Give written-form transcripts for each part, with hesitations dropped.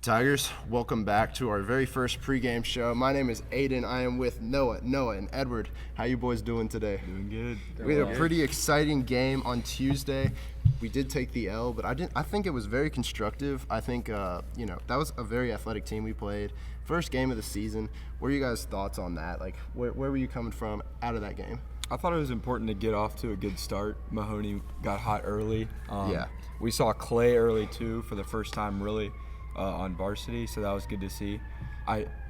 Tigers, welcome back to our very first pregame show. My name is Aiden. I am with Noah, and Edward. How you boys doing today? Doing good. We had a pretty exciting game on Tuesday. We did take the L, but I think it was very constructive. I think that was a very athletic team we played. First game of the season. What are you guys' thoughts on that? Like, where were you coming from out of that game? I thought it was important to get off to a good start. Mahoney got hot early. We saw Clay early too for the first time really on varsity, so that was good to see.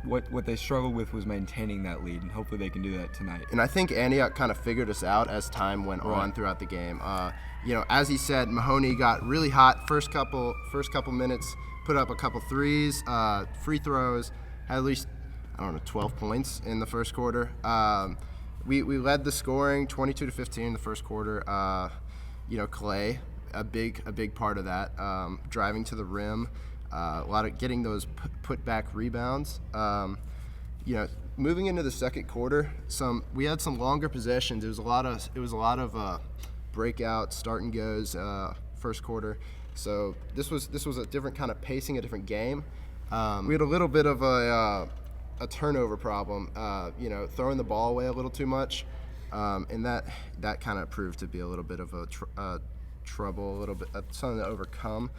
What they struggled with was maintaining that lead, and hopefully they can do that tonight. And I think Antioch kind of figured us out as time went on throughout the game. As he said, Mahoney got really hot first couple minutes, put up a couple threes, free throws, had at least 12 points in the first quarter. We led the scoring 22-15 in the first quarter. Clay, a big part of that, driving to the rim, a lot of getting those put back rebounds. Moving into the second quarter, we had some longer possessions. It was a lot of breakout, start and goes first quarter. So this was a different kind of pacing, a different game. We had a little bit of a turnover problem, throwing the ball away a little too much, and that kind of proved to be a little bit of a trouble, a little bit something to overcome.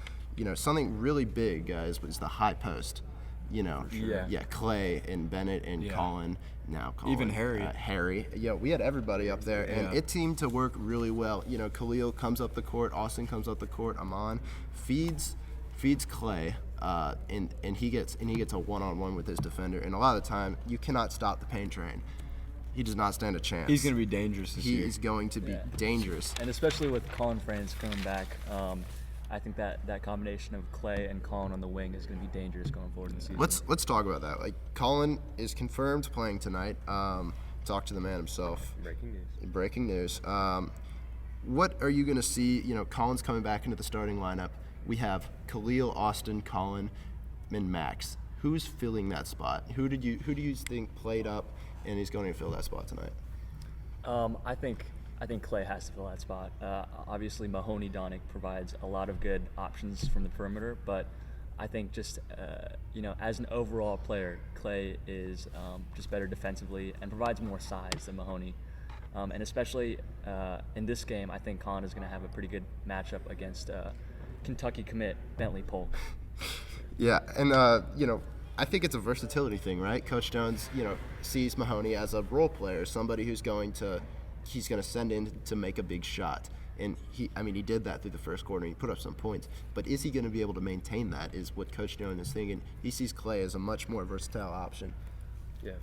Something really big, guys, was the high post. Clay and Bennett and Colin. Even Harry. Harry. We had everybody up there, and it seemed to work really well. Khalil comes up the court, Austin comes up the court, Amon feeds Clay. And he gets a one-on-one with his defender, and a lot of the time you cannot stop the paint train. He does not stand a chance. He's going to be dangerous this year. He is going to be dangerous, and especially with Colin Franz coming back. I think that combination of Clay and Colin on the wing is going to be dangerous going forward in the season. Let's talk about that. Like, Colin is confirmed playing tonight. Talk to the man himself. Breaking news. What are you going to see? Colin's coming back into the starting lineup. We have Khalil, Austin, Colin, and Max. Who's filling that spot? Who do you think played up and is going to fill that spot tonight? I think Clay has to fill that spot. Obviously, Mahoney Donick provides a lot of good options from the perimeter, but I think just as an overall player, Clay is just better defensively and provides more size than Mahoney. And especially in this game, I think Colin is going to have a pretty good matchup against Kentucky commit Bentley Polk. Yeah, and I think it's a versatility thing, right? Coach Jones, sees Mahoney as a role player, somebody he's going to send in to make a big shot. And he did that through the first quarter, and he put up some points. But is he going to be able to maintain that is what Coach Jones is thinking. He sees Clay as a much more versatile option. Yeah.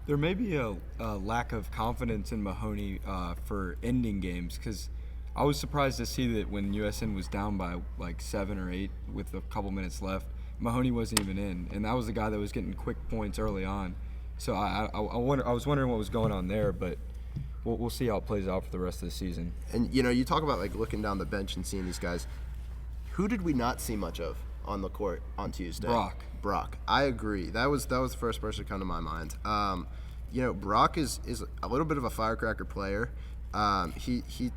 There may be a lack of confidence in Mahoney for ending games, because I was surprised to see that when USN was down by like 7 or 8 with a couple minutes left, Mahoney wasn't even in, and that was the guy that was getting quick points early on. So I was wondering what was going on there, but we'll see how it plays out for the rest of the season. And you talk about like looking down the bench and seeing these guys. Who did we not see much of on the court on Tuesday? Brock. I agree. That was the first person to come to my mind. Brock is a little bit of a firecracker player. He's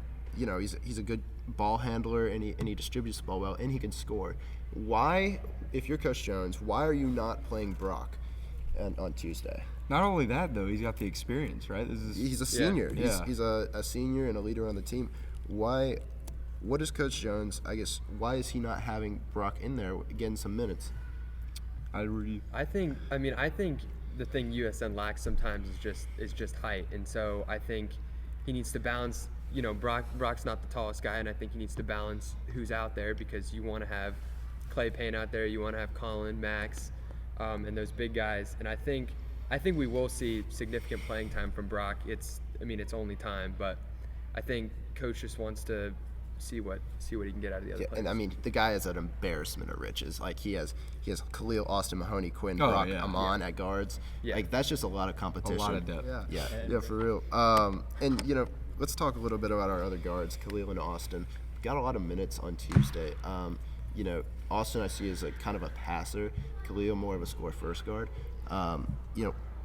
a good ball handler, and he distributes the ball well, and he can score. Why, if you're Coach Jones, why are you not playing Brock on Tuesday? Not only that, though, he's got the experience, right? He's a senior. Yeah. He's a senior and a leader on the team. Why? What is Coach Jones? I guess why is he not having Brock in there getting some minutes? I think the thing USN lacks sometimes is just height, and so I think he needs to balance. Brock's not the tallest guy, and I think he needs to balance who's out there, because you want to have Clay Payne out there, you want to have Colin, Max, and those big guys. And I think we will see significant playing time from Brock. It's only time, but I think Coach just wants to see what he can get out of the other players. And the guy is an embarrassment of riches. Like he has Khalil, Austin, Mahoney, Quinn, Brock, Amon at guards. Yeah. Like that's just a lot of competition. A lot of depth. Yeah, for real. Let's talk a little bit about our other guards, Khalil and Austin. Got a lot of minutes on Tuesday. Austin I see as a kind of a passer. Khalil more of a score-first guard.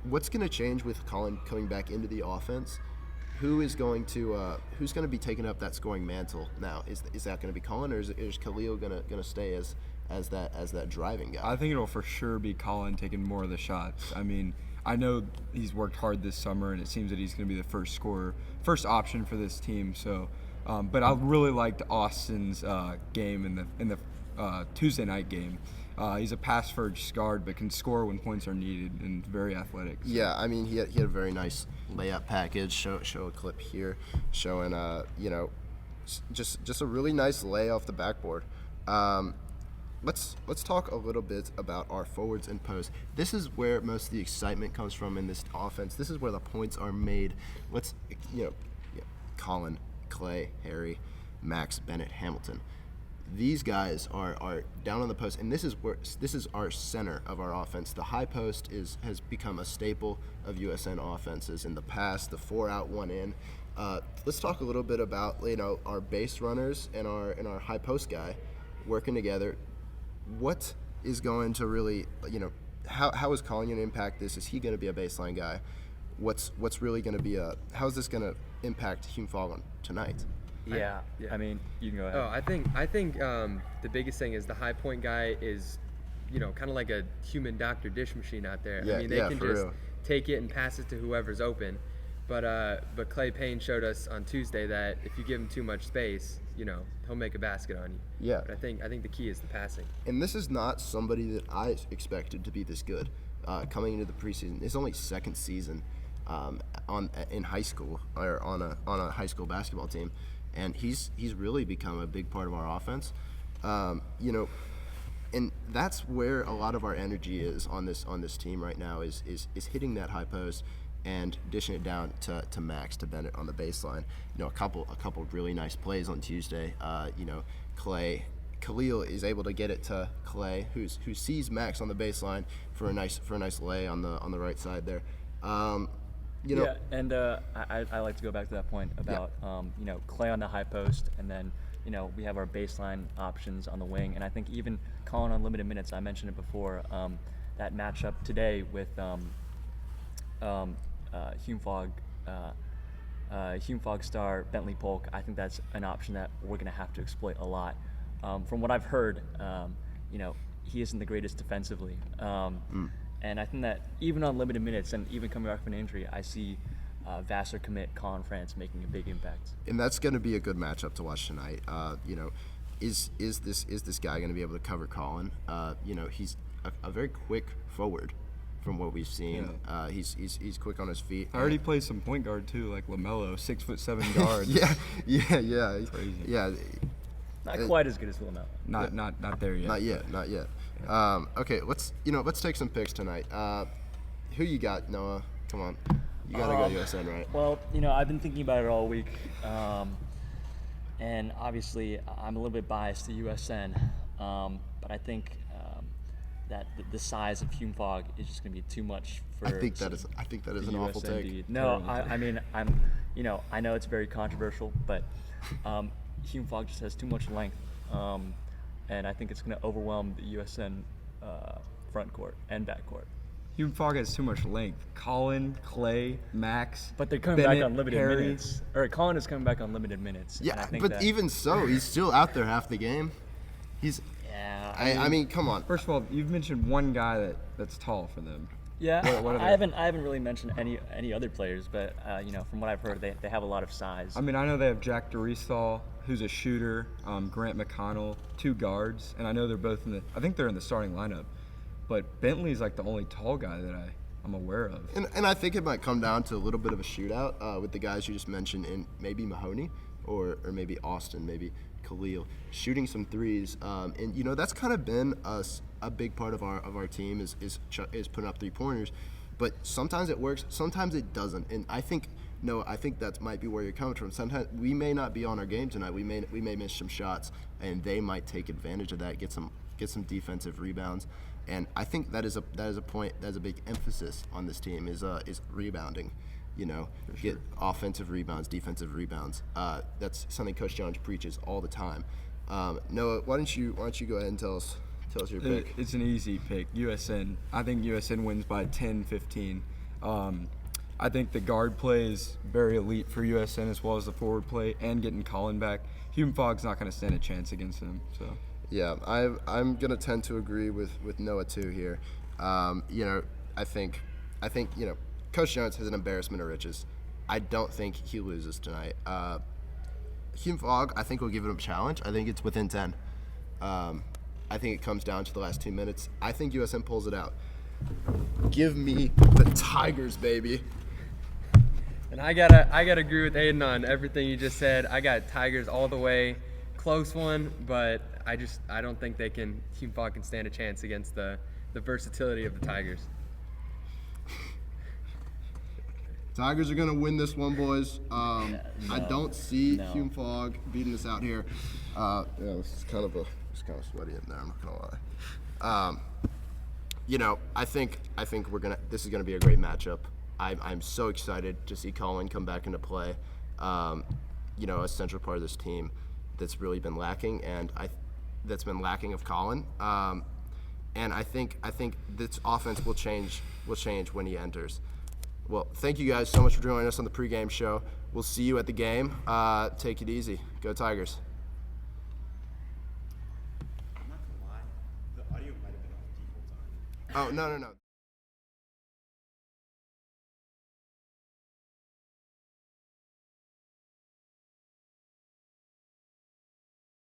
What's going to change with Colin coming back into the offense? Who's going to be taking up that scoring mantle now? Is that going to be Colin, or is Khalil going to stay as as that driving guy. I think it'll for sure be Colin taking more of the shots. I mean, I know he's worked hard this summer, and it seems that he's going to be the first scorer, first option for this team. So, but I really liked Austin's game in the Tuesday night game. He's a pass-first guard, but can score when points are needed, and very athletic. So. Yeah, I mean, he had a very nice layup package. Show a clip here showing, just a really nice lay off the backboard. Let's talk a little bit about our forwards and post. This is where most of the excitement comes from in this offense. This is where the points are made. Colin, Clay, Harry, Max, Bennett, Hamilton. These guys are down on the post, and this is our center of our offense. The high post has become a staple of USN offenses in the past. The 4 out, 1 in. Let's talk a little bit about our base runners and our high post guy working together. What is going to really how is Colin going to impact this? Is he going to be a baseline guy? What's really going to be how is this going to impact Hume Fogg tonight? Yeah. I mean, you can go ahead. Oh, I think the biggest thing is the high point guy is, kind of like a human Dr. Dish machine out there. Yeah, I mean, they can just real. take it and pass it to whoever's open. But Clay Payne showed us on Tuesday that if you give him too much space, he'll make a basket on you. Yeah. But I think the key is the passing. And this is not somebody that I expected to be this good coming into the preseason. It's only second season in high school or on a high school basketball team, and he's really become a big part of our offense. And that's where a lot of our energy is on this team right now is hitting that high post and dishing it down to Max, to Bennett on the baseline. A couple of really nice plays on Tuesday. Khalil is able to get it to Clay, who sees Max on the baseline for a nice lay on the right side there. Yeah, and I like to go back to that point about Clay on the high post, and then we have our baseline options on the wing, and I think even Colin on limited minutes. I mentioned it before. That matchup today with Hume Fogg star Bentley Polk. I think that's an option that we're going to have to exploit a lot. From what I've heard, he isn't the greatest defensively. And I think that even on limited minutes and even coming back from an injury, I see Vassar commit Colin France making a big impact. And that's going to be a good matchup to watch tonight. Is this guy going to be able to cover Colin? He's a very quick forward from what we've seen. Yeah. He's quick on his feet. I already plays some point guard too, like LaMelo, 6'7" guard. yeah. Crazy. Yeah. Not quite as good as LaMelo. Not there yet. Not yet. Okay, let's take some picks tonight. Who you got, Noah? Come on, you gotta go USN, right? Well, I've been thinking about it all week, and obviously I'm a little bit biased to USN, but I think that the size of Hume Fogg is just going to be too much for. I think that is an awful USN take. beat. No, I mean I know it's very controversial, but Hume Fogg just has too much length, and I think it's going to overwhelm the USN front court and back court. Hume Fogg has too much length. Colin, Clay, Max. But they're coming Bennett, back on limited Harry. minutes. Or Colin is coming back on limited minutes. and I Yeah, think but that, even so, he's still out there half the game. He's. Yeah. I mean, come on. First of all, you've mentioned one guy that's tall for them. Yeah, What are I they? haven't really mentioned any other players, but from what I've heard, they have a lot of size. I mean, I know they have Jack DeRiesthal, who's a shooter, Grant McConnell, 2 guards, and I know they're both I think they're in the starting lineup. But Bentley's like the only tall guy that I'm aware of. And I think it might come down to a little bit of a shootout with the guys you just mentioned, and maybe Mahoney or maybe Austin, maybe Khalil, shooting some threes. And that's kind of been a big part of our team is putting up 3-pointers. But sometimes it works, sometimes it doesn't. And I think that might be where you're coming from. Sometimes we may not be on our game tonight. We may miss some shots, and they might take advantage of that, get some defensive rebounds. And I think that is a point, that's a big emphasis on this team is rebounding. Get offensive rebounds, defensive rebounds. That's something Coach Jones preaches all the time. Noah, why don't you go ahead and tell us your pick? It's an easy pick. USN. I think USN wins by 10, 15. I think the guard play is very elite for USN as well as the forward play and getting Colin back. Hume Fogg's not going to stand a chance against him. So. Yeah, I'm gonna tend to agree with Noah too here. I think Coach Jones has an embarrassment of riches. I don't think he loses tonight. Hume Fogg, I think will give him a challenge. I think it's within 10. I think it comes down to the last 2 minutes. I think USN pulls it out. Give me the Tigers, baby. And I gotta agree with Aiden on everything you just said. I got Tigers all the way. Close one, but I don't think Hume Fogg can stand a chance against the versatility of the Tigers. Tigers are gonna win this one, boys. I don't see No. Hume Fogg beating us out here. It's kind of sweaty in there. I'm not gonna lie. I think this is gonna be a great matchup. I'm so excited to see Colin come back into play. A central part of this team that's really been lacking, and that's been lacking of Colin. And I think this offense will change when he enters. Well, thank you guys so much for joining us on the pregame show. We'll see you at the game. Take it easy. Go Tigers. I'm not gonna lie, the audio might have been on default time. Oh, no.